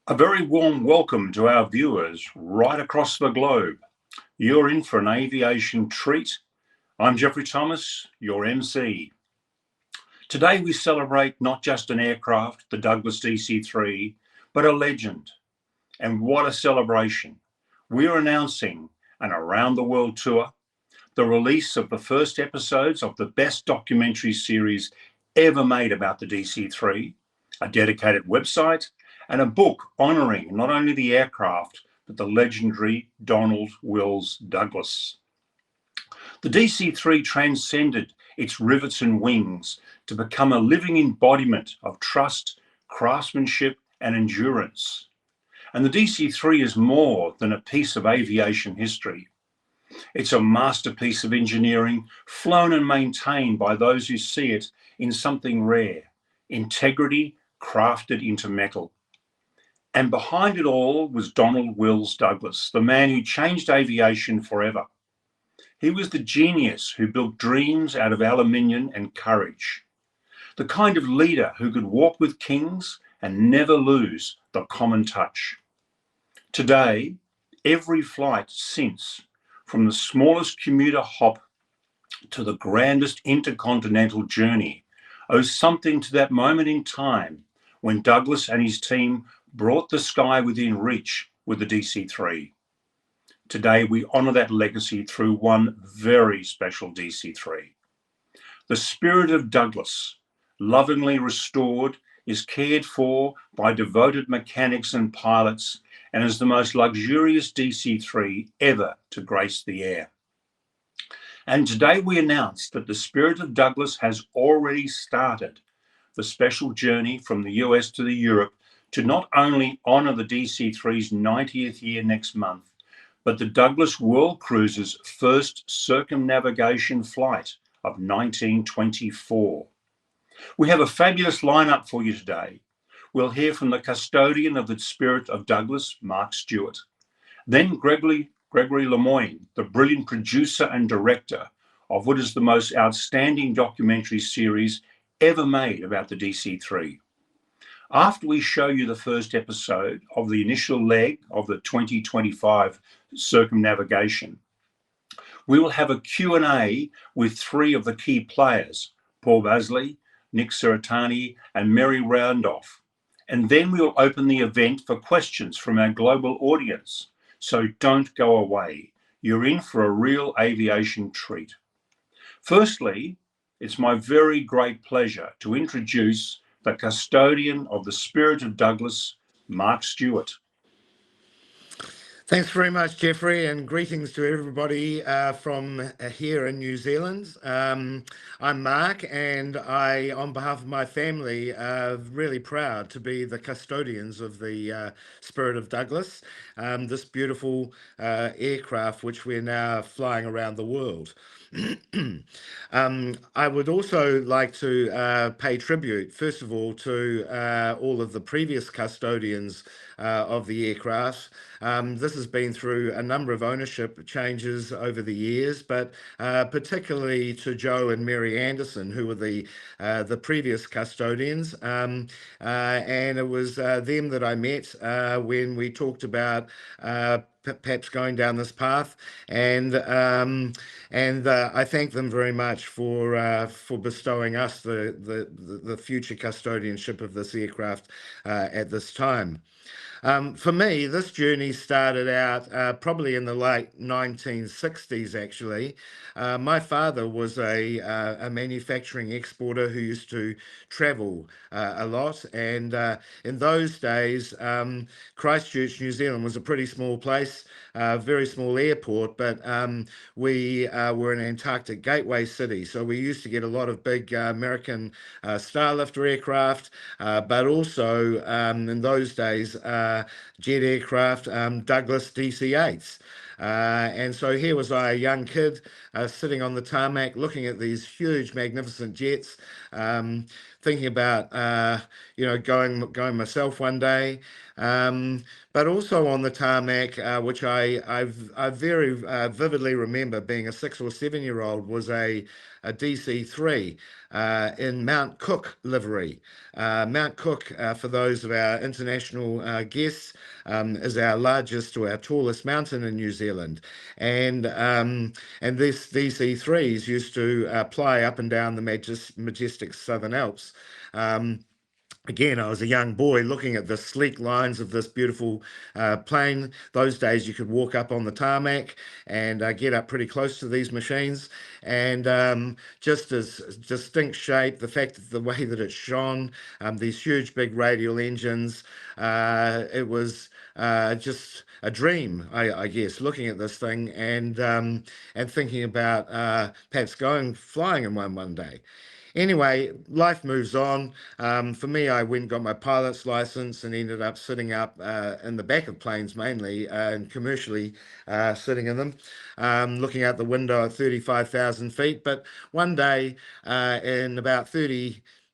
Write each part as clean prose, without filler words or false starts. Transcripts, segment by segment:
A very warm welcome to our viewers right across the globe. You're in for an aviation treat. I'm Jeffrey Thomas, your MC. Today we celebrate not just an aircraft, the Douglas DC-3, but a legend. And what a celebration. We're announcing an around the world tour, the release of the first episodes of the best documentary series ever made about the DC-3, a dedicated website, and a book honouring not only the aircraft, but the legendary Donald Wills Douglas. The DC-3 transcended its rivets and wings to become a living embodiment of trust, craftsmanship, and endurance. And the DC-3 is more than a piece of aviation history. It's a masterpiece of engineering, flown and maintained by those who see it in something rare, integrity crafted into metal. And behind it all was Donald Wills Douglas, the man who changed aviation forever. He was the genius who built dreams out of aluminium and courage, the kind of leader who could walk with kings and never lose the common touch. Today, every flight since, from the smallest commuter hop to the grandest intercontinental journey, owes something to that moment in time when Douglas and his team brought the sky within reach with the DC-3. Today, we honour that legacy through one very special DC-3. The spirit of Douglas, lovingly restored, is cared for by devoted mechanics and pilots, and is the most luxurious DC-3 ever to grace the air. And today we announce that the Spirit of Douglas has already started the special journey from the US to the Europe to not only honour the DC-3's 90th year next month, but the Douglas World Cruise's first circumnavigation flight of 1924. We have a fabulous lineup for you today. We'll hear from the custodian of the Spirit of Douglas, Mark Stewart. Then Gregory Lemoyne, the brilliant producer and director of what is the most outstanding documentary series ever made about the DC-3. After we show you the first episode of the initial leg of the 2025 circumnavigation, we will have a Q&A with three of the key players, Paul Basley, Nick Seratani, and Mary Roundoff. And then we will open the event for questions from our global audience. So don't go away. You're in for a real aviation treat. Firstly, it's my very great pleasure to introduce the custodian of the Spirit of Douglas, Mark Stewart. Thanks very much, Jeffrey, and greetings to everybody from here in New Zealand. I'm Mark, and I, on behalf of my family, really proud to be the custodians of the Spirit of Douglas, this beautiful aircraft which we're now flying around the world. I would also like to pay tribute, first of all, to all of the previous custodians of the aircraft. This has been through a number of ownership changes over the years, but particularly to Joe and Mary Anderson, who were the previous custodians. And it was them that I met when we talked about perhaps going down this path, and I thank them very much for bestowing us the future custodianship of this aircraft at this time. For me, this journey started out probably in the late 1960s, actually. My father was a manufacturing exporter who used to travel a lot. And in those days, Christchurch, New Zealand was a pretty small place, very small airport, but we were an Antarctic gateway city. So we used to get a lot of big American Starlifter aircraft, but also in those days, jet aircraft, Douglas DC-8s. And so here was I, a young kid, sitting on the tarmac looking at these huge, magnificent jets. thinking about going myself one day. But also on the tarmac, which I very vividly remember being a 6 or 7 year old, was a DC-3 in Mount Cook livery. Mount Cook, for those of our international guests, is our largest or our tallest mountain in New Zealand, and these DC-3s used to ply up and down the majestic Southern Alps. Again, I was a young boy looking at the sleek lines of this beautiful plane. Those days you could walk up on the tarmac and get up pretty close to these machines, and just as distinct shape, the fact that the way that it shone, these huge big radial engines, it was just a dream, I guess, looking at this thing and thinking about perhaps flying in one day. Anyway, life moves on. For me, I went and got my pilot's license and ended up sitting up in the back of planes mainly, and commercially sitting in them, looking out the window at 35,000 feet. But one day in about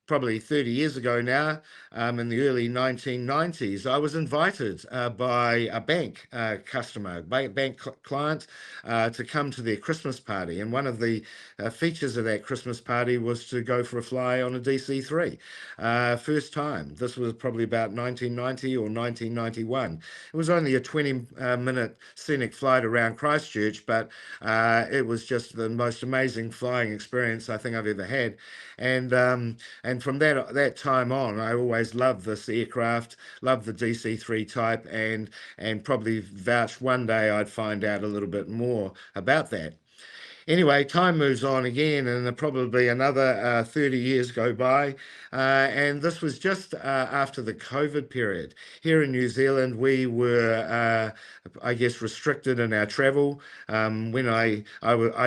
probably 30 years ago now, in the early 1990s, I was invited by a bank client to come to their Christmas party. And one of the features of that Christmas party was to go for a fly on a DC-3. First time. This was probably about 1990 or 1991. It was only a 20-minute scenic flight around Christchurch, but it was just the most amazing flying experience I think I've ever had. And from that time on, I always loved this aircraft, loved the DC-3 type, and probably vouched one day I'd find out a little bit more about that. Anyway, time moves on again, and probably another 30 years go by. And this was just after the COVID period. Here in New Zealand, we were, I guess, restricted in our travel. When I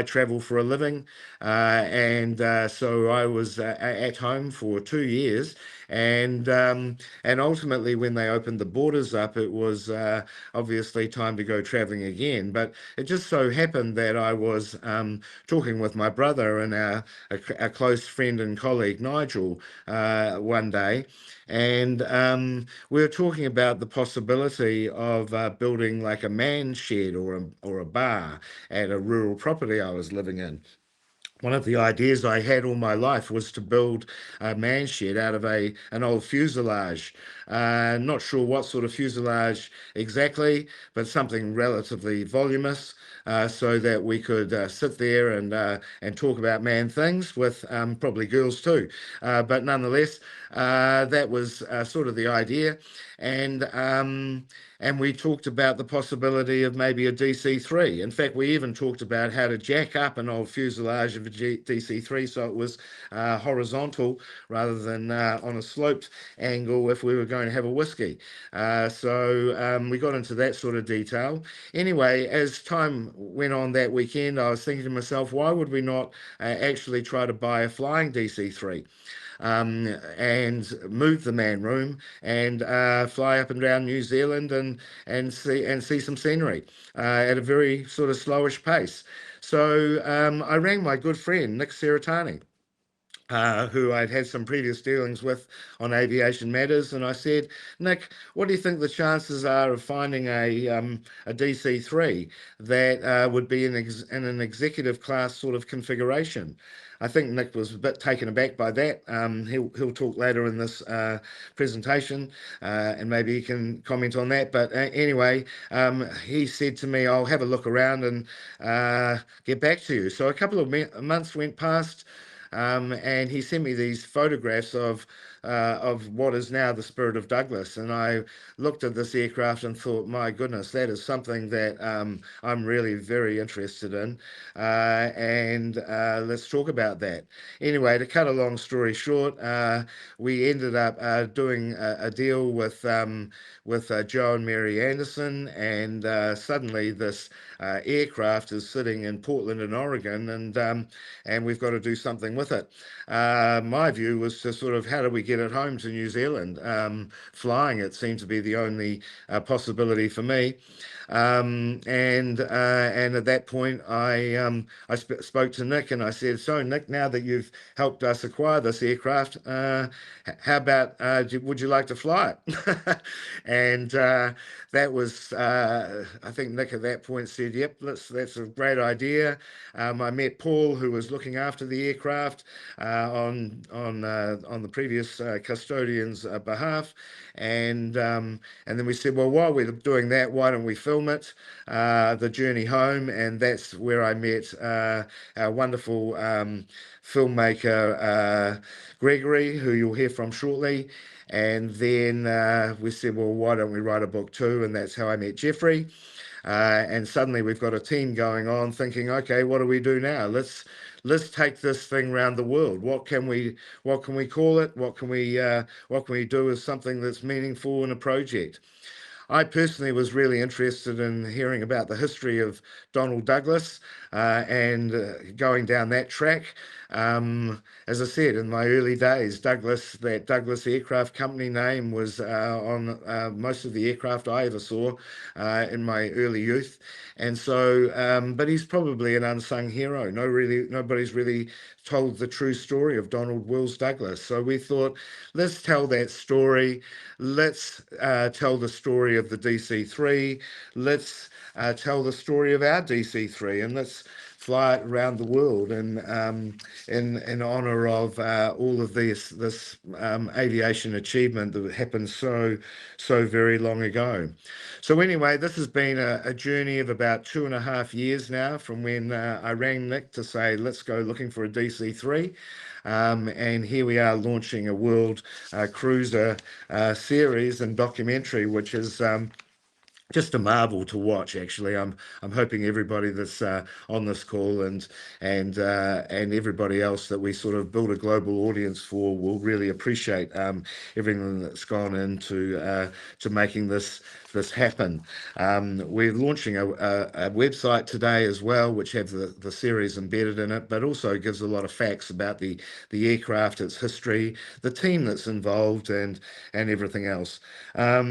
travel for a living, and so I was at home for 2 years. And ultimately, when they opened the borders up, it was obviously time to go traveling again. But it just so happened that I was talking with my brother and a close friend and colleague, Nigel, one day. And we were talking about the possibility of building like a man shed or a bar at a rural property I was living in. One of the ideas I had all my life was to build a man shed out of an old fuselage. Not sure what sort of fuselage exactly, but something relatively voluminous, so that we could sit there and talk about man things with probably girls too. But nonetheless, that was sort of the idea. And we talked about the possibility of maybe a DC-3. In fact, we even talked about how to jack up an old fuselage of a DC-3 so it was horizontal rather than on a sloped angle if we were going to have a whiskey. So we got into that sort of detail. Anyway, as time went on that weekend, I was thinking to myself, why would we not actually try to buy a flying DC-3? And move the man room and fly up and down New Zealand and see some scenery at a very sort of slowish pace. So I rang my good friend Nick Seratani, who I'd had some previous dealings with on aviation matters, and I said, Nick, what do you think the chances are of finding a DC-3 that would be in an executive class sort of configuration? I think Nick was a bit taken aback by that. He'll talk later in this presentation, and maybe he can comment on that. But anyway, he said to me, I'll have a look around and get back to you. So a couple of months went past. And he sent me these photographs of what is now the Spirit of Douglas, and I looked at this aircraft and thought, my goodness, that is something that I'm really very interested in, and let's talk about that. Anyway, to cut a long story short, we ended up doing a deal with Joe and Mary Anderson, and suddenly this aircraft is sitting in Portland in Oregon, and we've got to do something with it. My view was to sort of, how do we get get it home to New Zealand. Flying it seemed to be the only possibility for me. And at that point, I spoke to Nick and I said, "So Nick, now that you've helped us acquire this aircraft, how about would you like to fly it?" And that was, I think Nick at that point said, "Yep, that's a great idea." I met Paul, who was looking after the aircraft on the previous custodian's behalf, and then we said, well, while we're doing that, why don't we film it, the journey home? And that's where I met our wonderful filmmaker Gregory, who you'll hear from shortly. And then we said, well, why don't we write a book too? And that's how I met Jeffrey. And suddenly we've got a team going on thinking, okay, what do we do now? Let's take this thing around the world. What can we call it? What can we do as something that's meaningful in a project? I personally was really interested in hearing about the history of Donald Douglas and going down that track. As I said, in my early days, that Douglas Aircraft Company name was on most of the aircraft I ever saw in my early youth. And so, but he's probably an unsung hero. Nobody's really told the true story of Donald Wills Douglas. So we thought, let's tell that story. Let's tell the story of the DC-3. Let's tell the story of our DC-3, and let's fly it around the world in honor of all of this aviation achievement that happened so very long ago. So anyway, this has been a journey of about 2.5 years now from when I rang Nick to say, let's go looking for a DC-3. And here we are launching a world cruiser series and documentary, which is just a marvel to watch. Actually, I'm hoping everybody that's on this call and everybody else that we sort of build a global audience for will really appreciate everything that's gone into to making this happen. We're launching a website today as well, which have the series embedded in it, but also gives a lot of facts about the aircraft, its history, the team that's involved, and everything else. I'll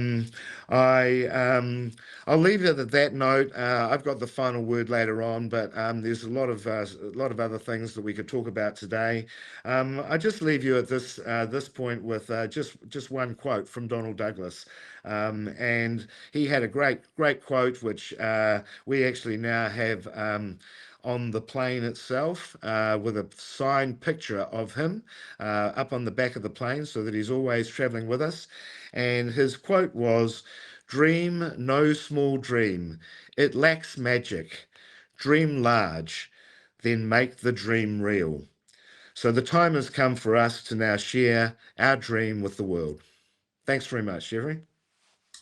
leave it at that note. I've got the final word later on, but there's a lot of other things that we could talk about today. I just leave you at this point with just one quote from Donald Douglas, and he had a great quote which we actually now have on the plane itself with a signed picture of him up on the back of the plane so that he's always traveling with us. And his quote was, "Dream no small dream. It lacks magic. Dream large, then make the dream real." So the time has come for us to now share our dream with the world. Thanks very much, Jeffrey.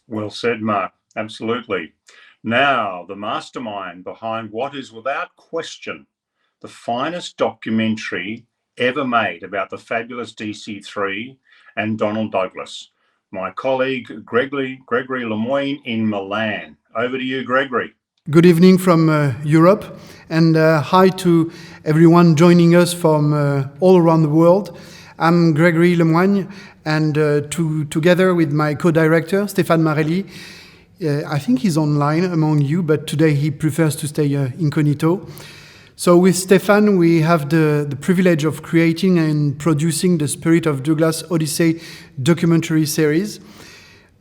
Well said, Mark. Absolutely. Now, the mastermind behind what is without question the finest documentary ever made about the fabulous DC-3 and Donald Douglas, my colleague Gregory Lemoyne in Milan. Over to you, Gregory. Good evening from Europe, and hi to everyone joining us from all around the world. I'm Gregory Lemoyne, and together with my co-director, Stéphane Marelli, I think he's online among you, but today he prefers to stay incognito. So with Stéphane, we have the privilege of creating and producing the Spirit of Douglas Odyssey documentary series.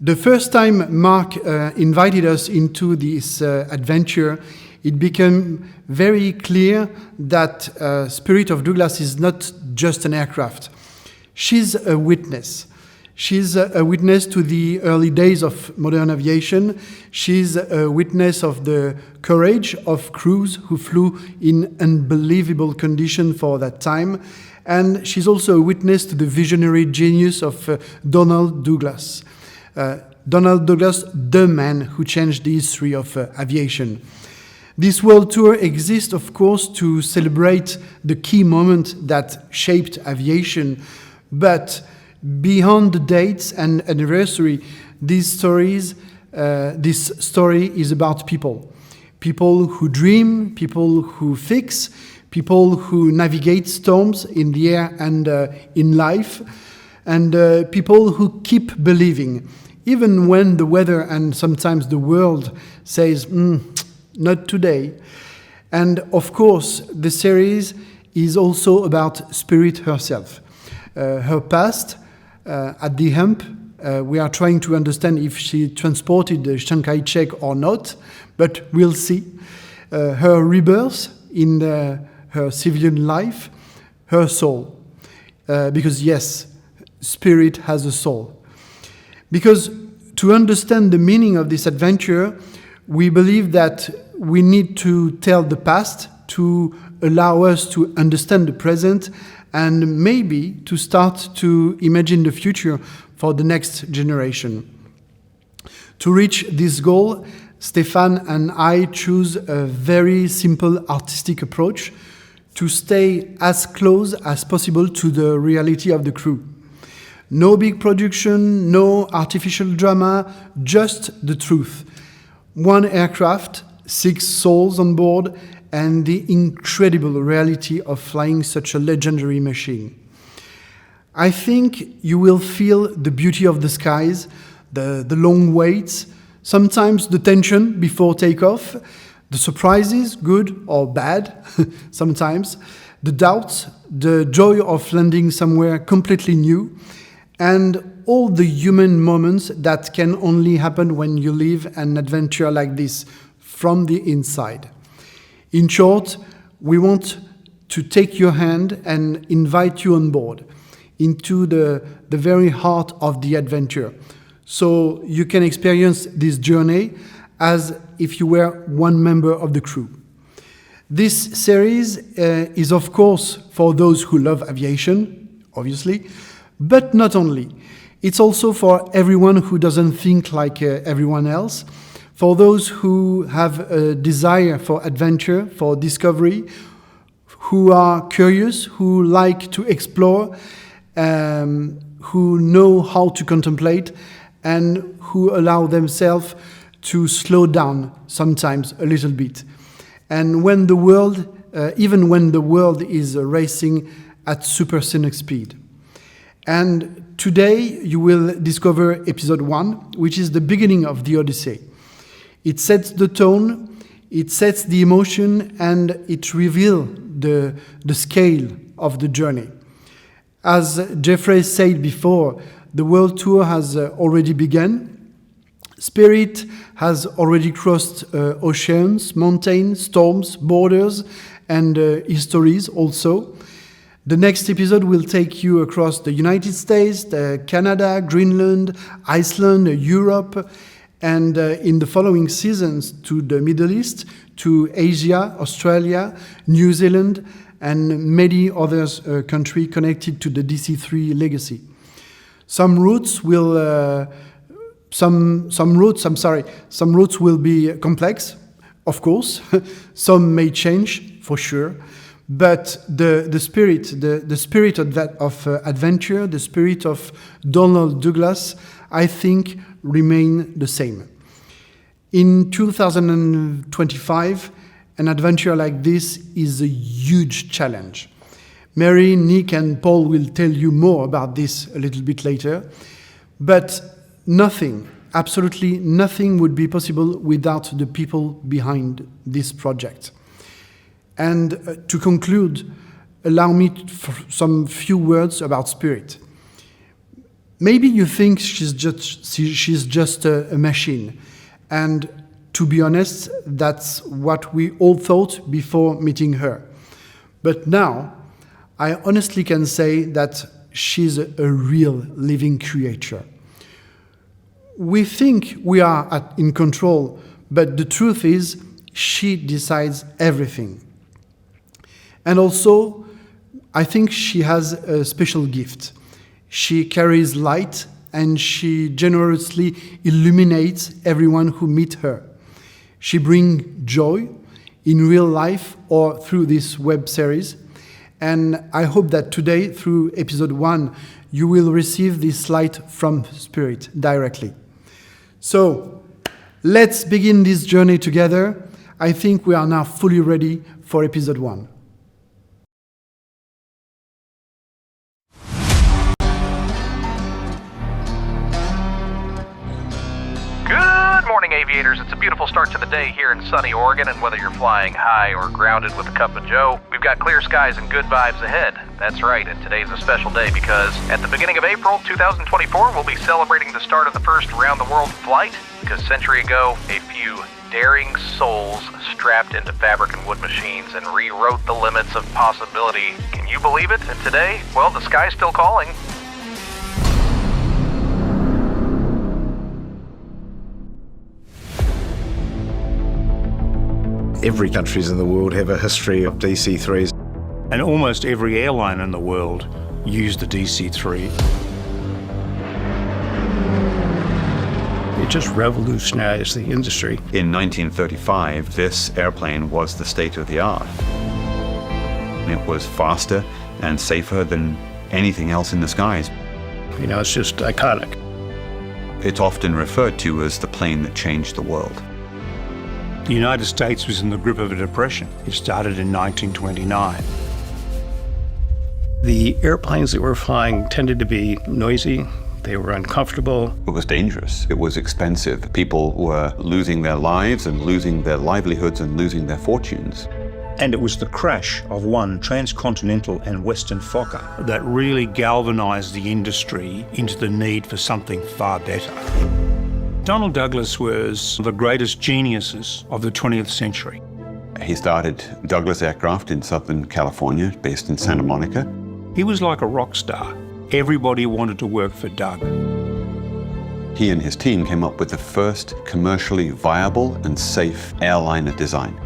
The first time Mark invited us into this adventure, it became very clear that Spirit of Douglas is not just an aircraft. She's a witness. She's a witness to the early days of modern aviation. She's a witness of the courage of crews who flew in unbelievable conditions for that time. And she's also a witness to the visionary genius of Donald Douglas. Donald Douglas, the man who changed the history of aviation. This world tour exists, of course, to celebrate the key moment that shaped aviation, but beyond the dates and anniversary, this story is about people. People who dream, people who fix, people who navigate storms in the air and in life. and people who keep believing, even when the weather and sometimes the world says, not today. And of course, the series is also about Spirit herself. Her past, at the hump, we are trying to understand if she transported Chiang Kai-shek or not, but we'll see. Her rebirth in her civilian life, her soul. Because yes, Spirit has a soul. Because to understand the meaning of this adventure, we believe that we need to tell the past to allow us to understand the present and maybe to start to imagine the future for the next generation. To reach this goal, Stéphane and I choose a very simple artistic approach to stay as close as possible to the reality of the crew. No big production, no artificial drama, just the truth. One aircraft, 6 souls on board, and the incredible reality of flying such a legendary machine. I think you will feel the beauty of the skies, the long waits, sometimes the tension before takeoff, the surprises, good or bad, sometimes, the doubts, the joy of landing somewhere completely new, and all the human moments that can only happen when you live an adventure like this from the inside. In short, we want to take your hand and invite you on board into the very heart of the adventure, so you can experience this journey as if you were one member of the crew. This series is of course for those who love aviation, obviously, but not only. It's also for everyone who doesn't think like everyone else, for those who have a desire for adventure, for discovery, who are curious, who like to explore, who know how to contemplate, and who allow themselves to slow down sometimes a little bit. And when the world, even when the world is racing at supersonic speed. And today you will discover episode 1, which is the beginning of the Odyssey. It sets the tone, it sets the emotion, and it reveals the scale of the journey. As Jeffrey said before, the world tour has already begun. Spirit has already crossed oceans, mountains, storms, borders, and histories also. The next episode will take you across the United States, Canada, Greenland, Iceland, Europe, and in the following seasons to the Middle East, to Asia, Australia, New Zealand, and many other countries connected to the DC-3 legacy. Some routes will be complex, of course. Some may change, for sure. But the spirit of adventure, the spirit of Donald Douglas, I think, remain the same. In 2025, an adventure like this is a huge challenge. Mary, Nick, and Paul will tell you more about this a little bit later. But nothing, absolutely nothing would be possible without the people behind this project. And to conclude, allow me some few words about Spirit. Maybe you think she's just a machine. And to be honest, that's what we all thought before meeting her. But now, I honestly can say that she's a real living creature. We think we are in control, but the truth is, she decides everything. And also, I think she has a special gift. She carries light, and she generously illuminates everyone who meets her. She brings joy in real life or through this web series. And I hope that today, through episode 1, you will receive this light from Spirit directly. So, let's begin this journey together. I think we are now fully ready for episode 1. aviators. It's a beautiful start to the day here in sunny Oregon, and whether you're flying high or grounded with a cup of joe, we've got clear skies and good vibes ahead. That's right, and today's a special day because at the beginning of April 2024, we'll be celebrating the start of the first round-the-world flight, because a century ago, a few daring souls strapped into fabric and wood machines and rewrote the limits of possibility. Can you believe it? And today, well, the sky's still calling. Every countries in the world have a history of DC-3s. And almost every airline in the world used the DC-3. It just revolutionized the industry. In 1935, this airplane was the state of the art. It was faster and safer than anything else in the skies. You know, it's just iconic. It's often referred to as the plane that changed the world. The United States was in the grip of a depression. It started in 1929. The airplanes that were flying tended to be noisy. They were uncomfortable. It was dangerous. It was expensive. People were losing their lives and losing their livelihoods and losing their fortunes. And it was the crash of one transcontinental and Western Fokker that really galvanized the industry into the need for something far better. Donald Douglas was the greatest geniuses of the 20th century. He started Douglas Aircraft in Southern California, based in Santa Monica. He was like a rock star. Everybody wanted to work for Doug. He and his team came up with the first commercially viable and safe airliner design.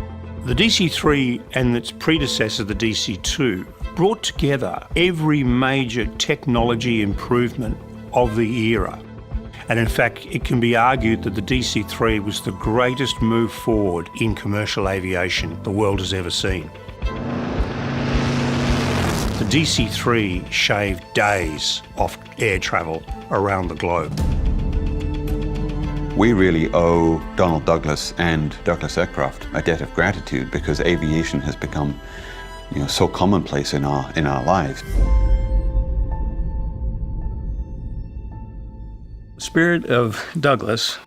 The DC-3 and its predecessor, the DC-2, brought together every major technology improvement of the era. And in fact, it can be argued that the DC-3 was the greatest move forward in commercial aviation the world has ever seen. The DC-3 shaved days off air travel around the globe. We really owe Donald Douglas and Douglas Aircraft a debt of gratitude because aviation has become, so commonplace in our lives. The spirit of Douglas.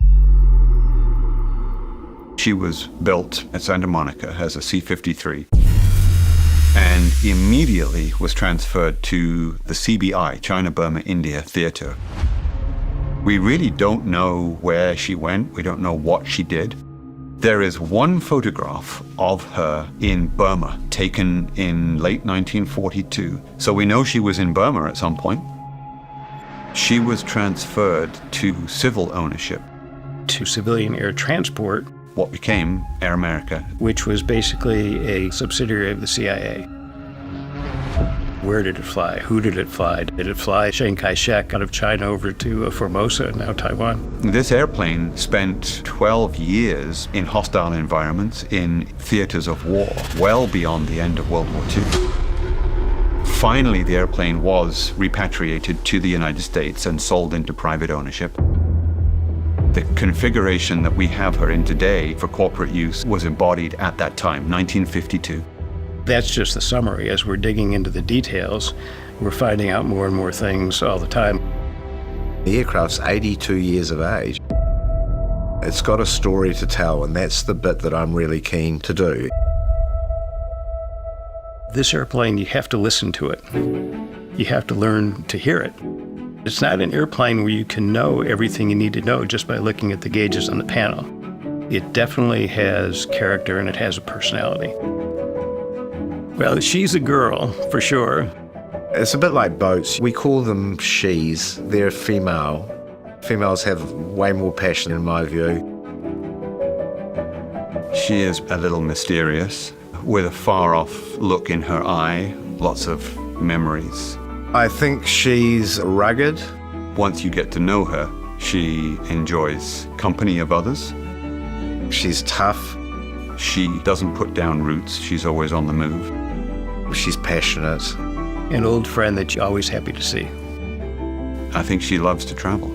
She was built at Santa Monica as a C-53 and immediately was transferred to the CBI, China, Burma, India Theater. We really don't know where she went. We don't know what she did. There is one photograph of her in Burma taken in late 1942. So we know she was in Burma at some point. She was transferred to civil ownership. To civilian air transport. What became Air America. Which was basically a subsidiary of the CIA. Where did it fly? Who did it fly? Did it fly Chiang Kai-shek out of China over to Formosa, now Taiwan? This airplane spent 12 years in hostile environments, in theaters of war, well beyond the end of World War II. Finally, the airplane was repatriated to the United States and sold into private ownership. The configuration that we have her in today for corporate use was embodied at that time, 1952. That's just the summary. As we're digging into the details, we're finding out more and more things all the time. The aircraft's 82 years of age. It's got a story to tell, and that's the bit that I'm really keen to do. This airplane, you have to listen to it. You have to learn to hear it. It's not an airplane where you can know everything you need to know just by looking at the gauges on the panel. It definitely has character and it has a personality. Well, she's a girl, for sure. It's a bit like boats. We call them she's. They're female. Females have way more passion, in my view. She is a little mysterious, with a far-off look in her eye, lots of memories. I think she's rugged. Once you get to know her, she enjoys company of others. She's tough. She doesn't put down roots. She's always on the move. She's passionate. An old friend that you're always happy to see. I think she loves to travel.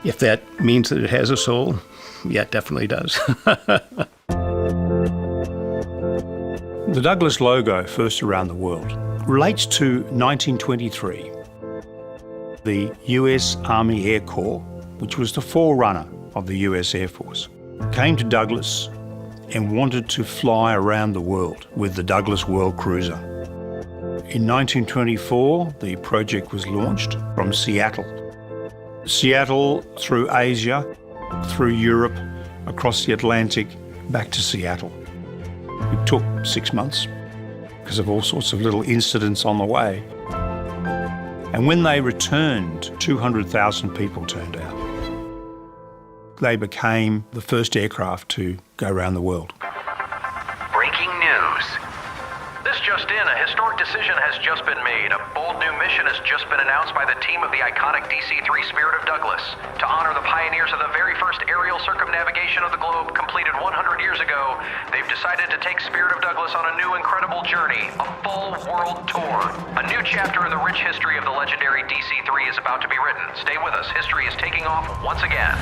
If that means that it has a soul, yeah, it definitely does. The Douglas logo, first around the world, relates to 1923. The US Army Air Corps, which was the forerunner of the US Air Force, came to Douglas and wanted to fly around the world with the Douglas World Cruiser. In 1924, the project was launched from Seattle. Seattle through Asia, through Europe, across the Atlantic, back to Seattle. It took 6 months because of all sorts of little incidents on the way. And when they returned, 200,000 people turned out. They became the first aircraft to go around the world. Breaking news. This just in, a historic decision has just been made. A bold new mission has just been announced by the team of the iconic DC-3 Spirit of Douglas. To honor the pioneers of the very first aerial circumnavigation of the globe completed 100 years ago, they've decided to take Spirit of Douglas on a new incredible journey, a full world tour. A new chapter in the rich history of the legendary DC-3 is about to be written. Stay with us, history is taking off once again.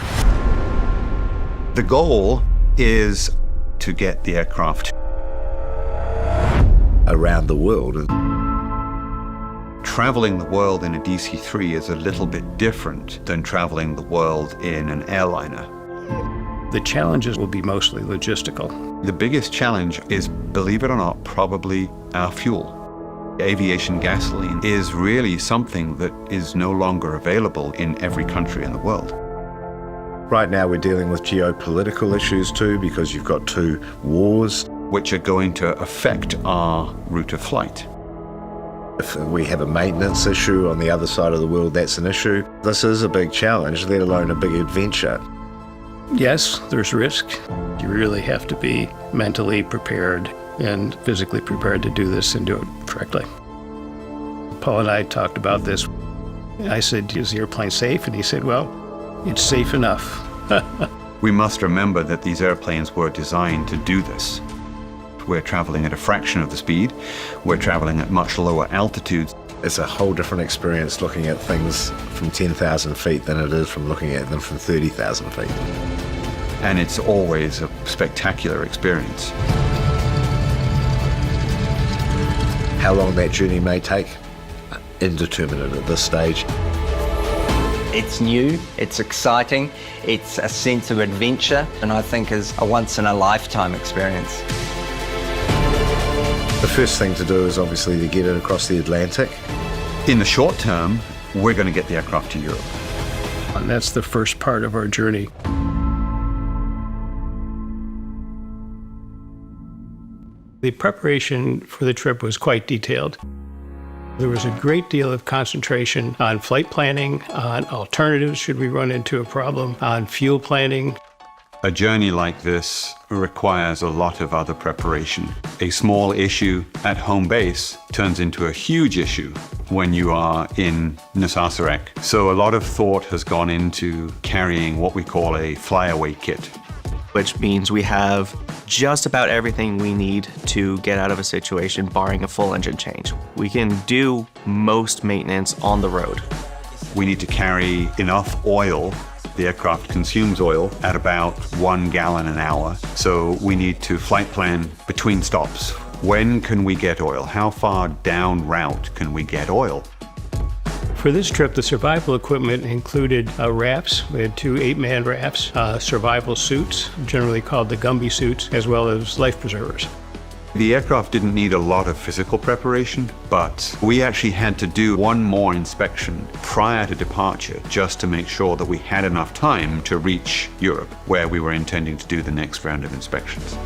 The goal is to get the aircraft around the world. Traveling the world in a DC-3 is a little bit different than traveling the world in an airliner. The challenges will be mostly logistical. The biggest challenge is, believe it or not, probably our fuel. Aviation gasoline is really something that is no longer available in every country in the world. Right now we're dealing with geopolitical issues too, because you've got 2 wars. Which are going to affect our route of flight. If we have a maintenance issue on the other side of the world, that's an issue. This is a big challenge, let alone a big adventure. Yes, there's risk. You really have to be mentally prepared and physically prepared to do this and do it correctly. Paul and I talked about this. I said, is the airplane safe? And he said, well, it's safe enough. We must remember that these airplanes were designed to do this. We're traveling at a fraction of the speed. We're traveling at much lower altitudes. It's a whole different experience looking at things from 10,000 feet than it is from looking at them from 30,000 feet. And it's always a spectacular experience. How long that journey may take, indeterminate at this stage. It's new, it's exciting, it's a sense of adventure, and I think is a once-in-a-lifetime experience. The first thing to do is obviously to get it across the Atlantic. In the short term, we're going to get the aircraft to Europe. And that's the first part of our journey. The preparation for the trip was quite detailed. There was a great deal of concentration on flight planning, on alternatives should we run into a problem, on fuel planning. A journey like this requires a lot of other preparation. A small issue at home base turns into a huge issue when you are in Nusasarek. So a lot of thought has gone into carrying what we call a flyaway kit. Which means we have just about everything we need to get out of a situation, barring a full engine change. We can do most maintenance on the road. We need to carry enough oil. The aircraft consumes oil at about 1 gallon an hour. So we need to flight plan between stops. When can we get oil? How far down route can we get oil? For this trip, the survival equipment included rafts. We had 2 8-man rafts, survival suits, generally called the Gumby suits, as well as life preservers. The aircraft didn't need a lot of physical preparation, but we actually had to do one more inspection prior to departure just to make sure that we had enough time to reach Europe, where we were intending to do the next round of inspections.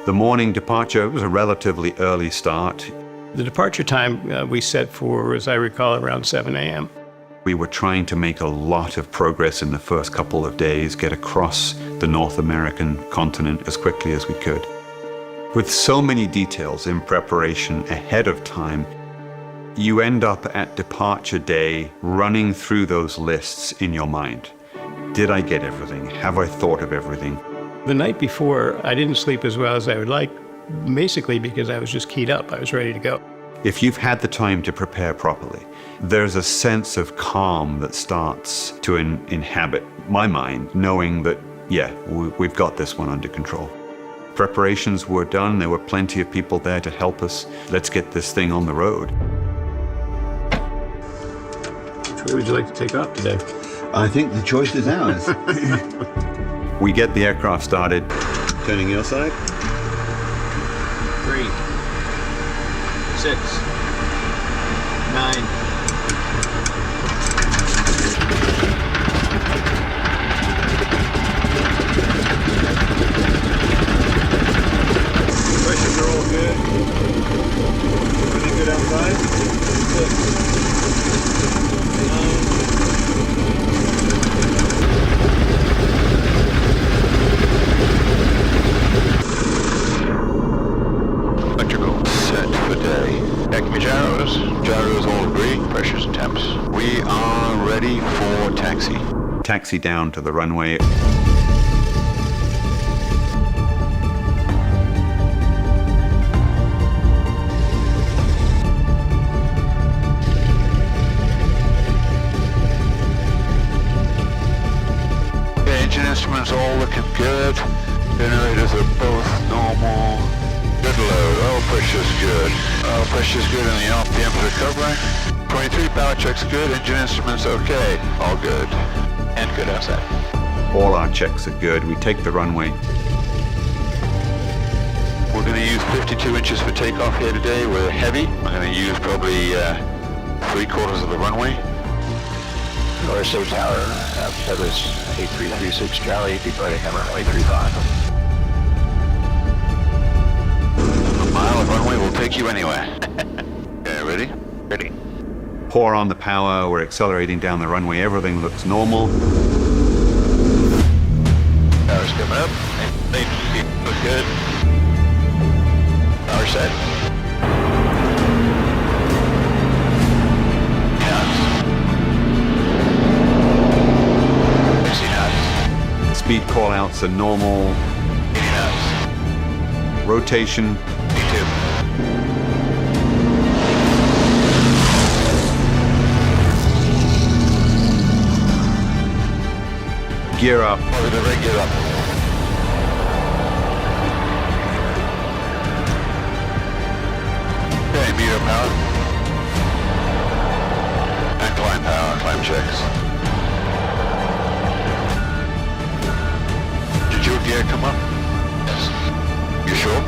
The morning departure was a relatively early start. The departure time we set for, as I recall, around 7 a.m. We were trying to make a lot of progress in the first couple of days, get across the North American continent as quickly as we could. With so many details in preparation ahead of time, you end up at departure day running through those lists in your mind. Did I get everything? Have I thought of everything? The night before, I didn't sleep as well as I would like, basically because I was just keyed up. I was ready to go. If you've had the time to prepare properly, there's a sense of calm that starts to inhabit my mind, knowing that yeah, we've got this one under control. Preparations were done. There were plenty of people there to help us. Let's get this thing on the road. Which way would you like to take off today? I think the choice is ours. We get the aircraft started. Turning your side. 3, 6, 9. Pressures are all good. Everything good outside? 9. Electrical set for day. Acme gyros. Gyros all agree. Pressures and temps. We are ready for taxi. Taxi down to the runway. Engine instruments all looking good. Generators are both normal. Good load. Oil pressure's good. Oil pressure's good and the RPM's recovering. 23 power checks good. Engine instruments okay. All good. And good outside. All our checks are good. We take the runway. We're going to use 52 inches for takeoff here today. We're heavy. I'm going to use probably 3/4 of the runway. Orso Tower, Feathers 8336 Charlie, departing at runway 35. A mile of runway will take you anywhere. Okay, ready? Ready. Pour on the power. We're accelerating down the runway. Everything looks normal. Power's coming up. They look good. Power set. Speed call-outs are normal. 80 knots. Rotation. 82. Gear up. Positive rate, gear up. Okay, meter power. And climb power, climb checks. Did your gear come up? Yes. You sure?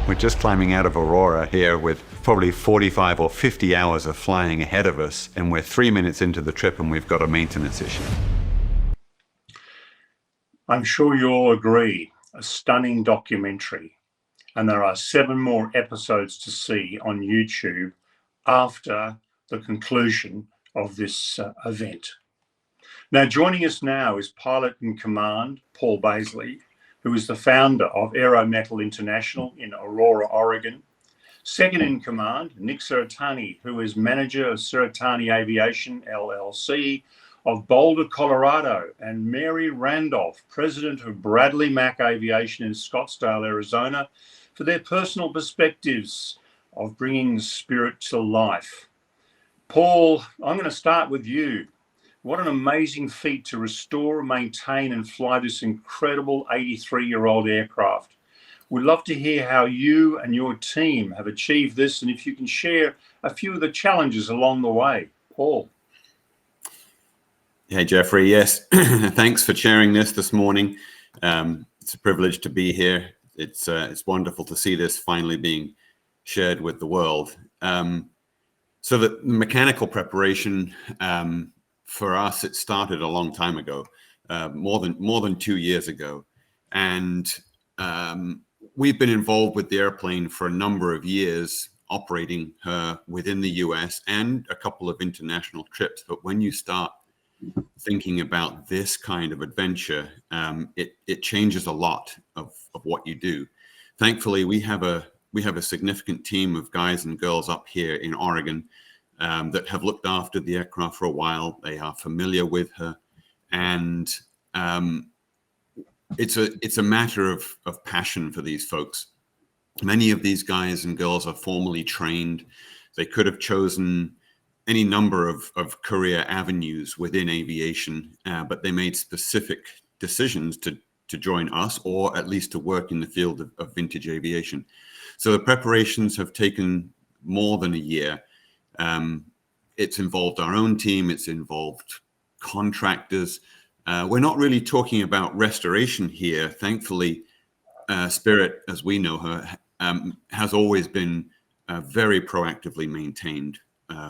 We're just climbing out of Aurora here with probably 45 or 50 hours of flying ahead of us, and we're 3 minutes into the trip and we've got a maintenance issue. I'm sure you'll agree, a stunning documentary. And there are 7 more episodes to see on YouTube after the conclusion of this event. Now, joining us now is Pilot in Command, Paul Baisley, who is the founder of Aerometal International in Aurora, Oregon. Second in command, Nick Seratani, who is manager of Seratani Aviation, LLC, of Boulder, Colorado, and Mary Randolph, president of Bradley Mack Aviation in Scottsdale, Arizona, for their personal perspectives of bringing the spirit to life. Paul, I'm going to start with you. What an amazing feat to restore, maintain, and fly this incredible 83-year-old aircraft. We'd love to hear how you and your team have achieved this, and if you can share a few of the challenges along the way. Paul. Hey, Jeffrey. Yes, thanks for sharing this morning. It's a privilege to be here. It's wonderful to see this finally being shared with the world. So the mechanical preparation, for us, it started a long time ago, more than 2 years ago, and we've been involved with the airplane for a number of years, operating her within the US and a couple of international trips. But when you start thinking about this kind of adventure, it changes a lot of what you do. Thankfully, we have a significant team of guys and girls up here in Oregon that have looked after the aircraft for a while. They are familiar with her, and it's a matter of passion for these folks. Many of these guys and girls are formally trained. They could have chosen any number of career avenues within aviation, but they made specific decisions to join us, or at least to work in the field of vintage aviation. So the preparations have taken more than a year. It's involved our own team. It's involved contractors. We're not really talking about restoration here. Thankfully, Spirit, as we know her, has always been very proactively maintained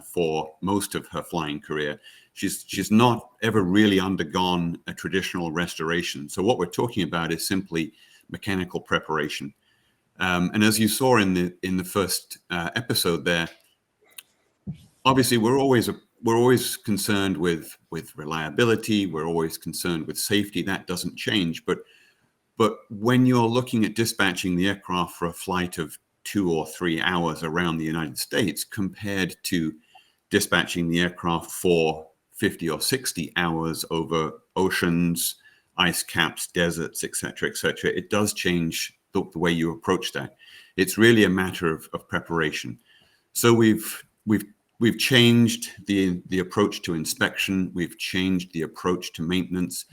for most of her flying career. She's not ever really undergone a traditional restoration. So what we're talking about is simply mechanical preparation. And as you saw in the first episode there, obviously we're always concerned with reliability. We're always concerned with safety. That doesn't change. But when you're looking at dispatching the aircraft for a flight of 2 or 3 hours around the United States compared to dispatching the aircraft for 50 or 60 hours over oceans, ice caps, deserts, et cetera, it does change the way you approach that. It's really a matter of preparation. So we've changed the approach to inspection. We've changed the approach to maintenance.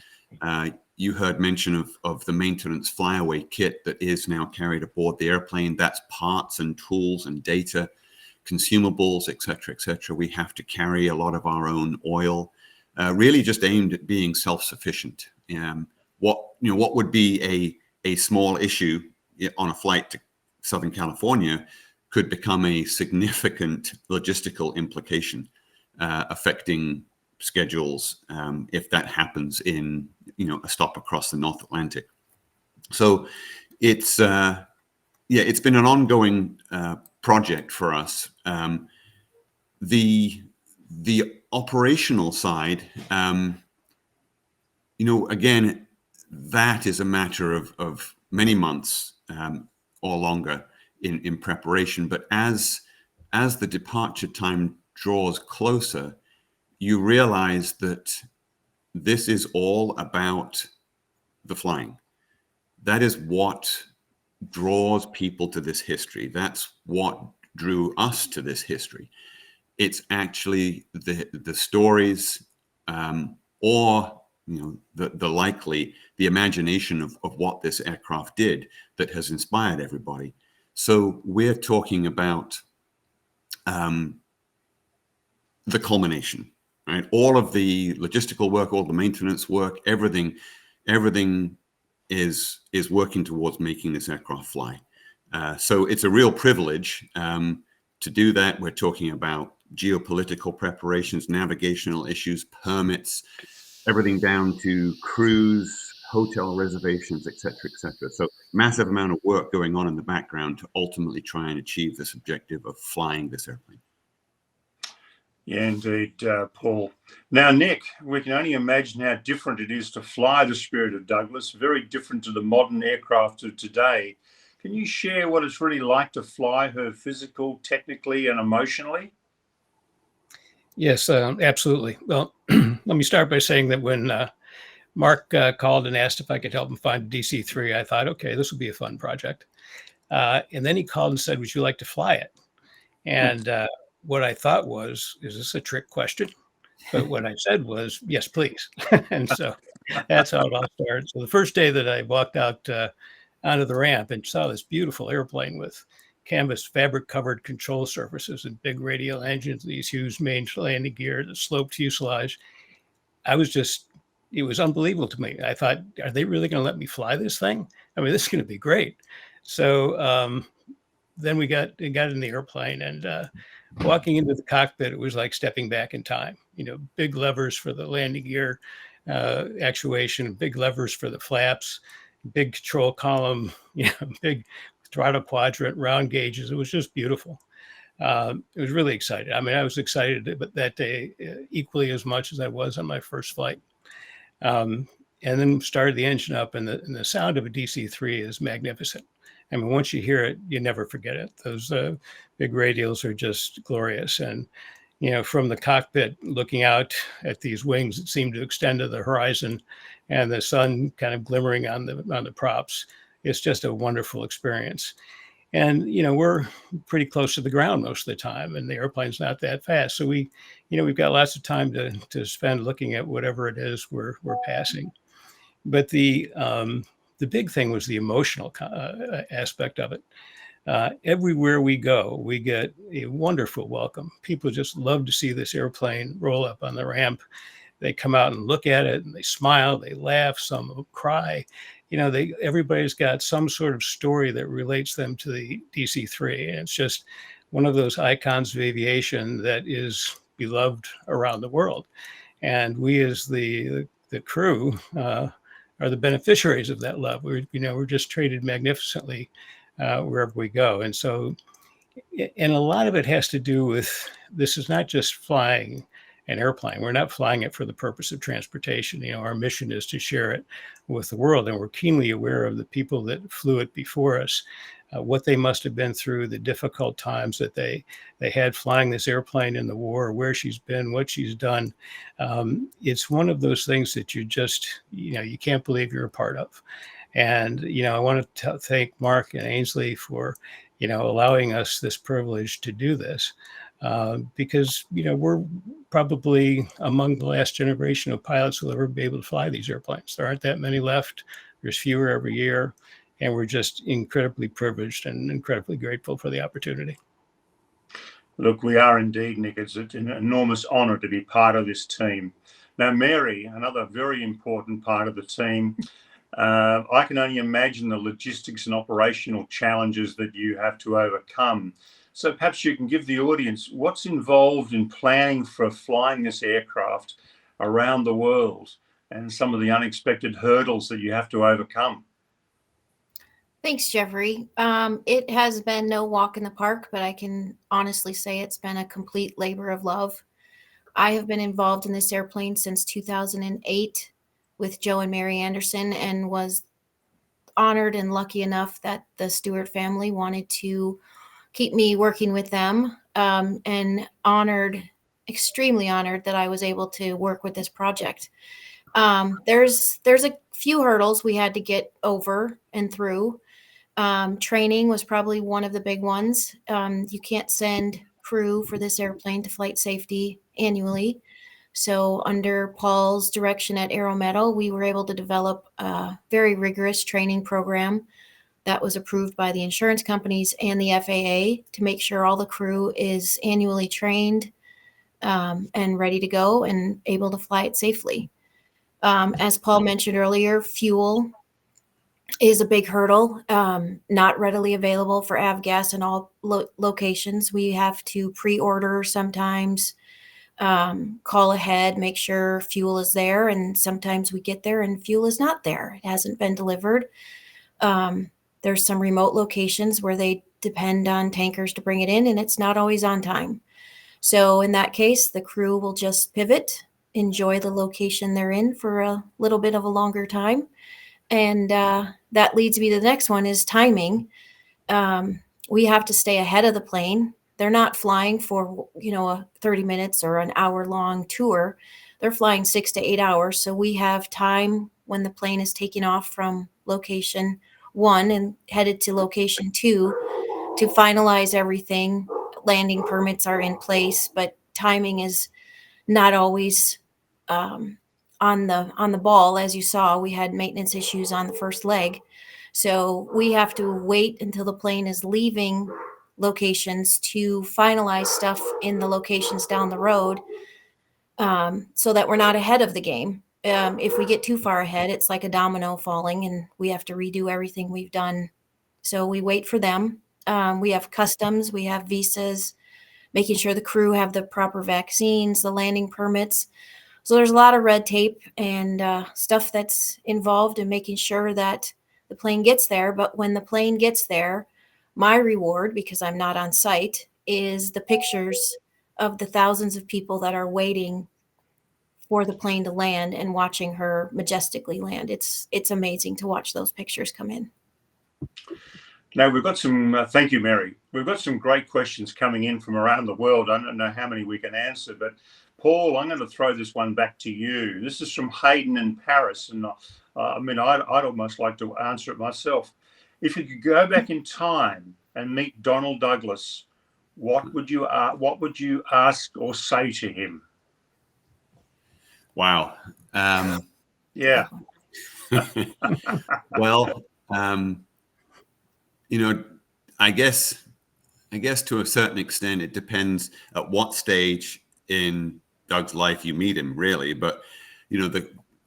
You heard mention of the maintenance flyaway kit that is now carried aboard the airplane. That's parts and tools and data, consumables, et cetera. We have to carry a lot of our own oil, really just aimed at being self-sufficient. What would be a small issue on a flight to Southern California could become a significant logistical implication affecting schedules if that happens in a stop across the North Atlantic. So it's been an ongoing project for us. The operational side, again, that is a matter of many months or longer in preparation. But as the departure time draws closer, you realize that this is all about the flying. That is what draws people to this history. That's what drew us to this history. It's actually the stories or the imagination of what this aircraft did that has inspired everybody. So we're talking about the culmination, right? All of the logistical work, all the maintenance work, everything is working towards making this aircraft fly. So it's a real privilege to do that. We're talking about geopolitical preparations, navigational issues, permits, everything down to crews, hotel reservations, et cetera. So massive amount of work going on in the background to ultimately try and achieve this objective of flying this airplane. Yeah, indeed, Paul. Now, Nick, we can only imagine how different it is to fly the Spirit of Douglas, very different to the modern aircraft of today. Can you share what it's really like to fly her physically, technically, and emotionally? Yes, absolutely. Well, let me start by saying that when Mark called and asked if I could help him find a DC-3, I thought, okay, this will be a fun project. And then he called and said, would you like to fly it? And what I thought was, is this a trick question? But what I said was, yes, please. And so that's how it all started. So the first day that I walked out onto the ramp and saw this beautiful airplane with canvas fabric covered control surfaces and big radial engines, these huge main landing gear, the sloped fuselage, it was unbelievable to me. I thought, are they really going to let me fly this thing? I mean, this is going to be great. So then we got in the airplane, and walking into the cockpit, it was like stepping back in time. Big levers for the landing gear actuation, big levers for the flaps, big control column, big throttle quadrant, round gauges. It was just beautiful. It was really exciting. I mean, I was excited that day equally as much as I was on my first flight. And then started the engine up, and the sound of a DC-3 is magnificent. I mean, once you hear it, you never forget it. Those big radials are just glorious. And, from the cockpit, looking out at these wings that seem to extend to the horizon and the sun kind of glimmering on the props, it's just a wonderful experience. And, we're pretty close to the ground most of the time, and the airplane's not that fast. So we've got lots of time to spend looking at whatever it is we're passing. But the big thing was the emotional aspect of it. Everywhere we go, we get a wonderful welcome. People just love to see this airplane roll up on the ramp. They come out and look at it, and they smile, they laugh, some will cry. Everybody's got some sort of story that relates them to the DC-3. And it's just one of those icons of aviation that is beloved around the world. And we, as the crew, are the beneficiaries of that love. We're just treated magnificently wherever we go. And so, and a lot of it has to do with, this is not just flying an airplane. We're not flying it for the purpose of transportation. Our mission is to share it with the world. And we're keenly aware of the people that flew it before us, what they must have been through, the difficult times that they had flying this airplane in the war, where she's been, what she's done. It's one of those things that you just, you can't believe you're a part of. And, I want to thank Mark and Ainsley for, allowing us this privilege to do this. Because, we're probably among the last generation of pilots who will ever be able to fly these airplanes. There aren't that many left. There's fewer every year. And we're just incredibly privileged and incredibly grateful for the opportunity. Look, we are indeed, Nick. It's an enormous honor to be part of this team. Now, Mary, another very important part of the team. I can only imagine the logistics and operational challenges that you have to overcome. So perhaps you can give the audience what's involved in planning for flying this aircraft around the world and some of the unexpected hurdles that you have to overcome. Thanks, Jeffrey. It has been no walk in the park, but I can honestly say it's been a complete labor of love. I have been involved in this airplane since 2008 with Joe and Mary Anderson, and was honored and lucky enough that the Stewart family wanted to keep me working with them, and extremely honored that I was able to work with this project. There's a few hurdles we had to get over and through. Training was probably one of the big ones. You can't send crew for this airplane to flight safety annually. So under Paul's direction at Aero Metal, we were able to develop a very rigorous training program that was approved by the insurance companies and the FAA to make sure all the crew is annually trained and ready to go and able to fly it safely. As Paul mentioned earlier, fuel is a big hurdle, not readily available for avgas in all locations. We have to pre-order sometimes, call ahead, make sure fuel is there, and sometimes we get there and fuel is not there. It hasn't been delivered. There's some remote locations where they depend on tankers to bring it in, and it's not always on time. So in that case, the crew will just pivot, enjoy the location they're in for a little bit of a longer time. And that leads me to the next one is timing. We have to stay ahead of the plane. They're not flying for, a 30 minutes or an hour long tour. They're flying 6 to 8 hours. So we have time when the plane is taking off from location 1 and headed to location 2 to finalize everything. Landing permits are in place, but timing is not always on the ball. As you saw, we had maintenance issues on the first leg. So we have to wait until the plane is leaving locations to finalize stuff in the locations down the road, so that we're not ahead of the game. If we get too far ahead, it's like a domino falling and we have to redo everything we've done. So we wait for them. We have customs, we have visas, making sure the crew have the proper vaccines, the landing permits. So there's a lot of red tape and stuff that's involved in making sure that the plane gets there. But when the plane gets there, my reward, because I'm not on site, is the pictures of the thousands of people that are waiting for the plane to land and watching her majestically land. It's amazing to watch those pictures come in. Now, we've got some, thank you, Mary. We've got some great questions coming in from around the world. I don't know how many we can answer, but Paul, I'm going to throw this one back to you. This is from Hayden in Paris. And I'd almost like to answer it myself. If you could go back in time and meet Donald Douglas, what would you ask or say to him? Wow. Yeah. Well, you know, I guess to a certain extent, it depends at what stage in Doug's life you meet him, really. But you know,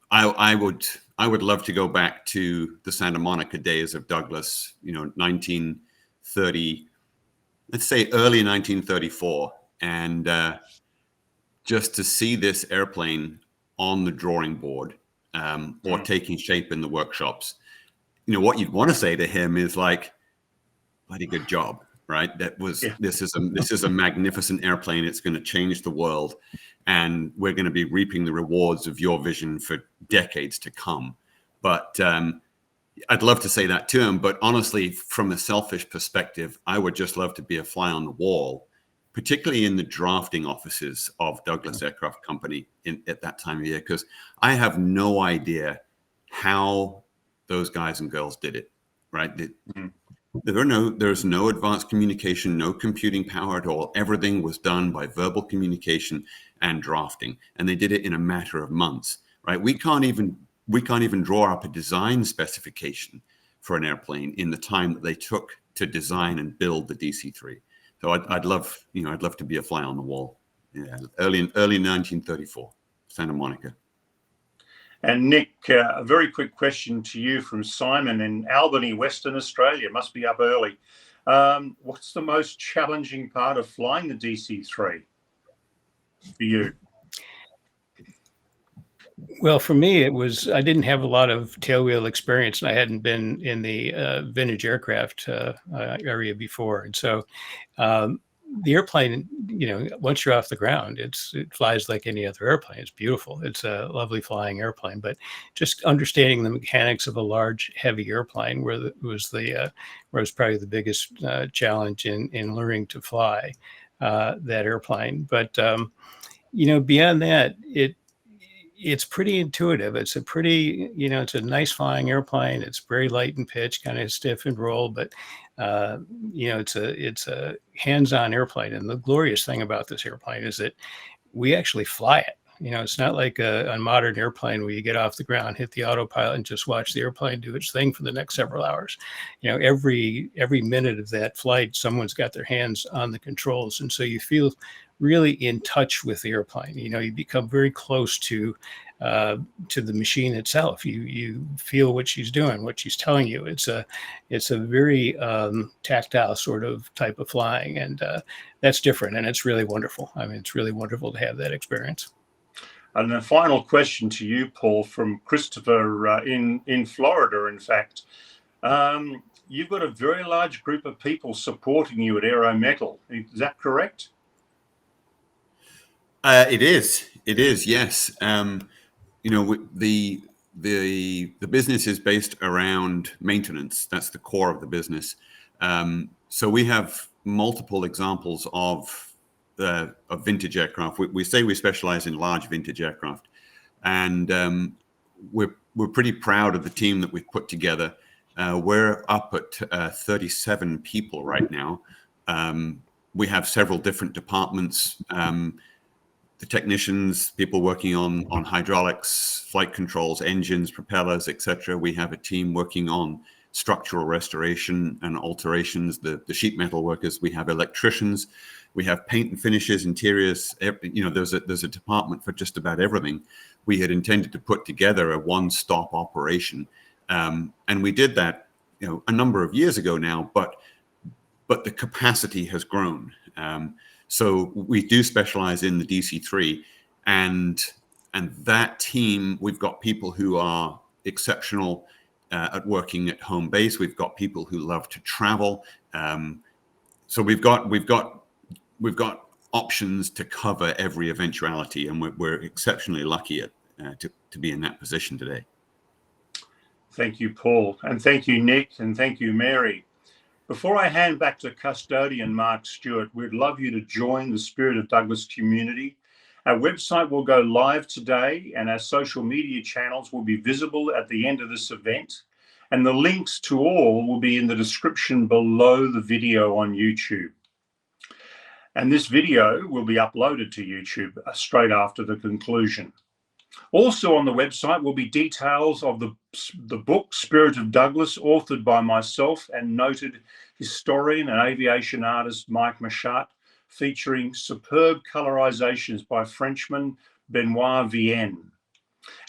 I would love to go back to the Santa Monica days of Douglas. You know, 1930, let's say early 1934, and just to see this airplane on the drawing board or taking shape in the workshops. You know, what you'd want to say to him is like, bloody good job, right? This is a magnificent airplane. It's going to change the world, and we're going to be reaping the rewards of your vision for decades to come. But I'd love to say that to him, but honestly, from a selfish perspective, I would just love to be a fly on the wall, particularly in the drafting offices of Douglas Aircraft Company at that time of year, because I have no idea how those guys and girls did it, right? There's no advanced communication, no computing power at all. Everything was done by verbal communication and drafting, and they did it in a matter of months, right? We can't even draw up a design specification for an airplane in the time that they took to design and build the DC-3. So I'd love to be a fly on the wall. Yeah, early 1934, Santa Monica. And Nick, a very quick question to you from Simon in Albany, Western Australia. Must be up early. What's the most challenging part of flying the DC-3 for you? Well, for me, I didn't have a lot of tailwheel experience, and I hadn't been in the vintage aircraft area before. And so the airplane, you know, once you're off the ground, it flies like any other airplane. It's beautiful. It's a lovely flying airplane, but just understanding the mechanics of a large, heavy airplane was probably the biggest challenge in learning to fly that airplane. But, you know, beyond that, it's pretty intuitive. It's a nice flying airplane. It's very light in pitch, kind of stiff and roll, but you know, it's a hands-on airplane. And the glorious thing about this airplane is that we actually fly it. You know, it's not like a modern airplane where you get off the ground, hit the autopilot, and just watch the airplane do its thing for the next several hours. You know, every minute of that flight, someone's got their hands on the controls, and so you feel really in touch with the airplane. You know, you become very close to the machine itself. You feel what she's doing, what she's telling you. It's a very tactile sort of type of flying, and that's different, and it's really wonderful. I mean, it's really wonderful to have that experience. And a final question to you, Paul, from Christopher in Florida, in fact. You've got a very large group of people supporting you at Aero Metal. Is that correct? It is, yes. You know, the business is based around maintenance. That's the core of the business. So we have multiple examples of vintage aircraft. We say we specialize in large vintage aircraft, and we're pretty proud of the team that we've put together. We're up at 37 people right now. We have several different departments. The technicians, people working on hydraulics, flight controls, engines, propellers, etc. We have a team working on structural restoration and alterations, the sheet metal workers. We have electricians. We have paint and finishes, interiors. You know, there's a department for just about everything. We had intended to put together a one-stop operation, and we did that, you know, a number of years ago now. But the capacity has grown. So we do specialize in the DC-3, and that team, we've got people who are exceptional at working at home base. We've got people who love to travel. So we've got options to cover every eventuality, and we're exceptionally lucky to be in that position today. Thank you, Paul, and thank you, Nick, and thank you, Mary. Before I hand back to custodian Mark Stewart, we'd love you to join the Spirit of Douglas community. Our website will go live today, and our social media channels will be visible at the end of this event. and the links to all will be in the description below the video on YouTube. And this video will be uploaded to YouTube straight after the conclusion. Also on the website will be details of the book Spirit of Douglas, authored by myself and noted historian and aviation artist Mike Machat, featuring superb colorizations by Frenchman Benoit Vienne.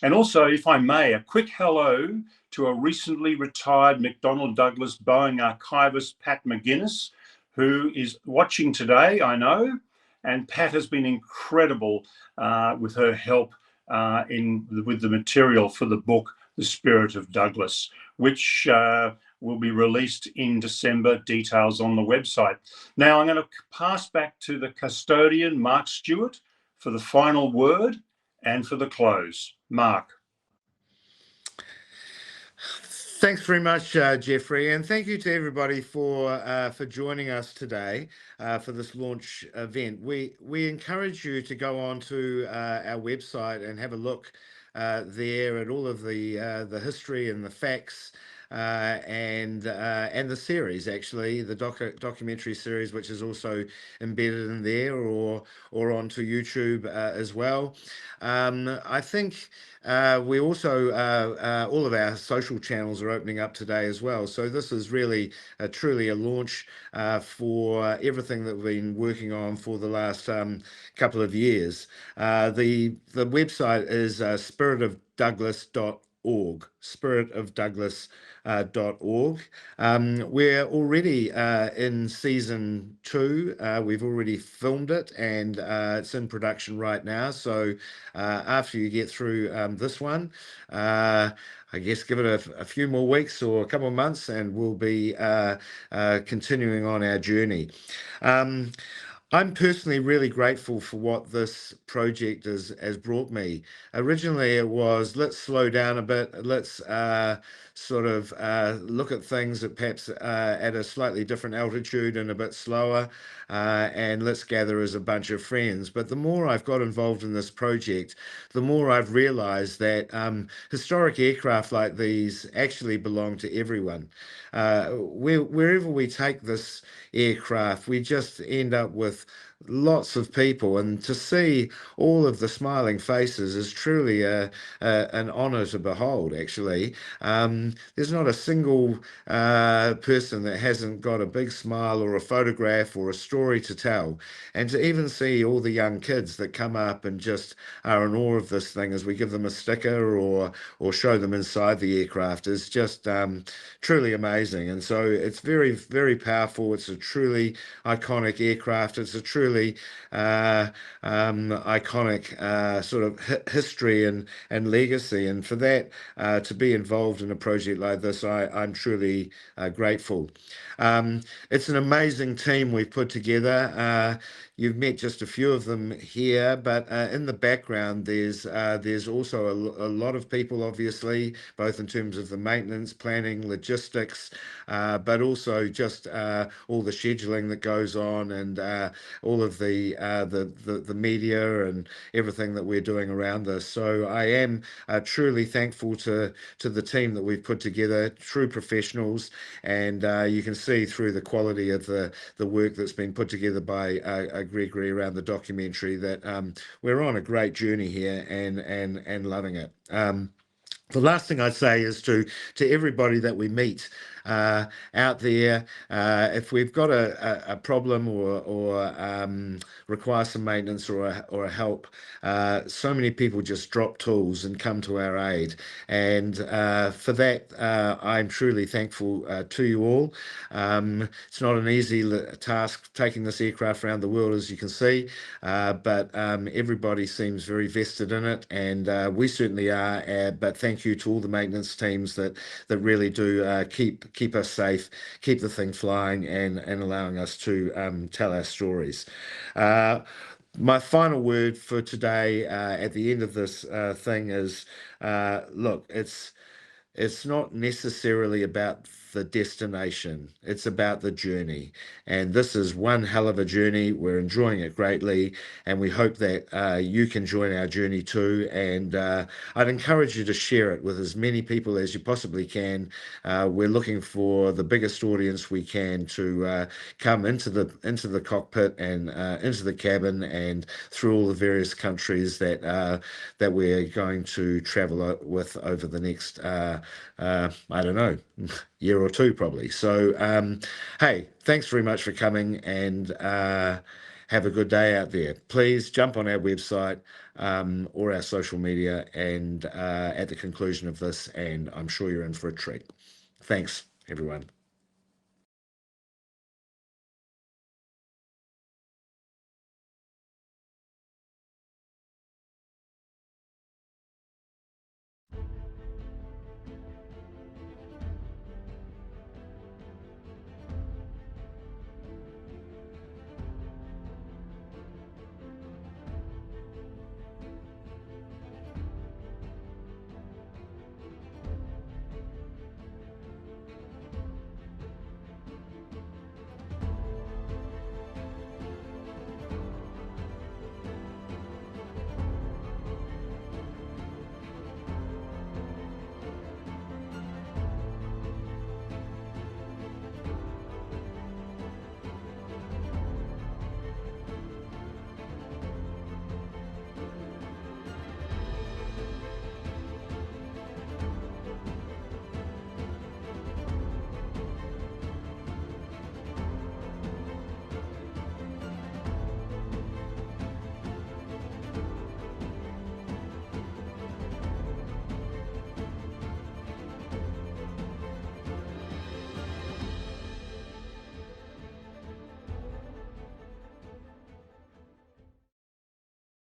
And also, if I may, a quick hello to a recently retired McDonnell Douglas Boeing archivist, Pat McGuinness, who is watching today, I know. And Pat has been incredible with her help with the material for the book, The Spirit of Douglas, which will be released in December, details on the website. Now I'm going to pass back to the custodian, Mark Stewart, for the final word and for the close. Mark. Thanks very much, Jeffrey, and thank you to everybody for joining us today for this launch event. We encourage you to go on to our website and have a look there at all of the history and the facts and the series, actually, the documentary series, which is also embedded in there, or onto YouTube as well. I think we also all of our social channels are opening up today as well. So this is really truly a launch for everything that we've been working on for the last couple of years. The website is spiritofdouglas.org, spiritofdouglas.org. We're already in season 2. We've already filmed it, and it's in production right now. So after you get through this one, I guess give it a few more weeks or a couple of months, and we'll be continuing on our journey. I'm personally really grateful for what this project has brought me. Originally, it was, let's slow down a bit, let's sort of look at things at perhaps at a slightly different altitude and a bit slower, and let's gather as a bunch of friends. But the more I've got involved in this project, the more I've realized that historic aircraft like these actually belong to everyone. Wherever we take this aircraft, we just end up with lots of people, and to see all of the smiling faces is truly an honor to behold, actually. There's not a single person that hasn't got a big smile or a photograph or a story to tell. And to even see all the young kids that come up and just are in awe of this thing as we give them a sticker or show them inside the aircraft is just truly amazing. And so it's very, very powerful. It's a truly iconic aircraft. It's a truly iconic sort of history and legacy. And for that to be involved in a project like this, I'm truly grateful. It's an amazing team we've put together. You've met just a few of them here, but in the background, there's also a lot of people, obviously, both in terms of the maintenance, planning, logistics, but also just all the scheduling that goes on, and all of the media and everything that we're doing around this. So I am truly thankful to the team that we've put together, true professionals, and you can see through the quality of the work that's been put together by Gregory around the documentary that we're on a great journey here and loving it. The last thing I'd say is to everybody that we meet out there, if we've got a problem or require some maintenance or a help, so many people just drop tools and come to our aid. And for that, I'm truly thankful to you all. It's not an easy task taking this aircraft around the world, as you can see, but everybody seems very vested in it, and we certainly are. But thank you to all the maintenance teams that really do keep us safe, keep the thing flying, and allowing us to tell our stories. My final word for today at the end of this thing is, look, it's not necessarily about the destination. It's about the journey. And this is one hell of a journey. We're enjoying it greatly. And we hope that you can join our journey too. And I'd encourage you to share it with as many people as you possibly can. We're looking for the biggest audience we can to come into the cockpit and into the cabin and through all the various countries that we're going to travel with over the next I don't know, year or two probably. So hey, thanks very much for coming, and have a good day out there. Please jump on our website or our social media and at the conclusion of this, and I'm sure you're in for a treat. Thanks, everyone.